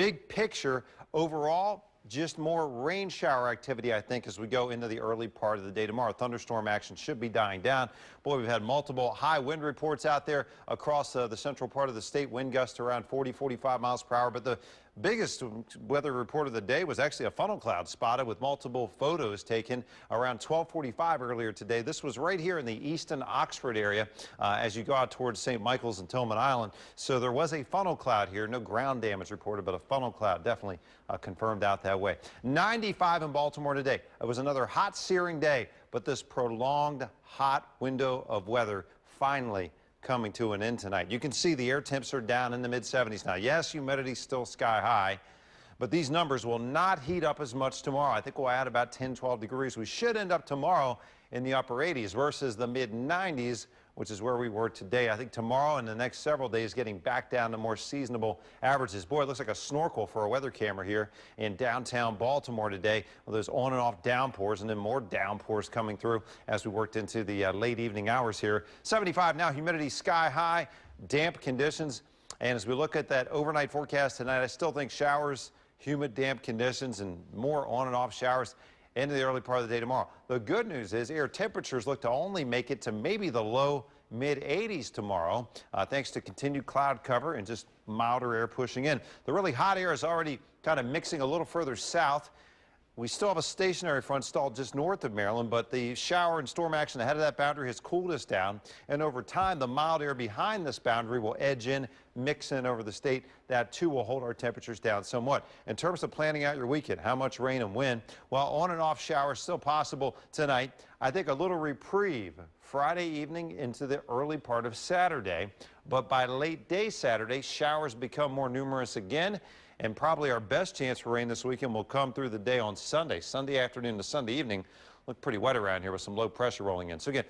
big picture, overall, just more rain shower activity, I think, as we go into the early part of the day tomorrow. Thunderstorm action should be dying down. Boy, we've had multiple high wind reports out there across the central part of the state. Wind gusts around 40, 45 miles per hour. But the biggest weather report of the day was actually a funnel cloud spotted with multiple photos taken around 12:45 earlier today. This was right here in the Easton Oxford area as you go out towards St. Michael's and Tillman Island. So there was a funnel cloud here. No ground damage reported, but a funnel cloud definitely confirmed out that way. 95 in Baltimore today. It was another hot, searing day, but this prolonged hot window of weather finally coming to an end tonight. You can see the air temps are down in the mid-70s now. Yes, humidity still sky high, but these numbers will not heat up as much tomorrow. I think we'll add about 10, 12 degrees. We should end up tomorrow in the upper 80s versus the mid-90s, which is where we were today. I think tomorrow and the next several days getting back down to more seasonable averages. Boy, it looks like a snorkel for a weather camera here in downtown Baltimore today. Well, there's on and off downpours and then more downpours coming through as we worked into the late evening hours here. 75 now, humidity sky high, damp conditions. And as we look at that overnight forecast tonight, I still think showers, humid, damp conditions, and more on and off showers into the early part of the day tomorrow. The good news is air temperatures look to only make it to maybe the low mid-80s tomorrow, thanks to continued cloud cover and just milder air pushing in. The really hot air is already kind of mixing a little further south. We still have a stationary front stalled just north of Maryland, but the shower and storm action ahead of that boundary has cooled us down. And over time, the mild air behind this boundary will edge in, mix in over the state. That, too, will hold our temperatures down somewhat. In terms of planning out your weekend, how much rain and wind? Well, on and off showers still possible tonight. I think a little reprieve Friday evening into the early part of Saturday. But by late day Saturday, showers become more numerous again. And probably our best chance for rain this weekend will come through the day on Sunday. Sunday afternoon to Sunday evening. Look pretty wet around here with some low pressure rolling in. So again,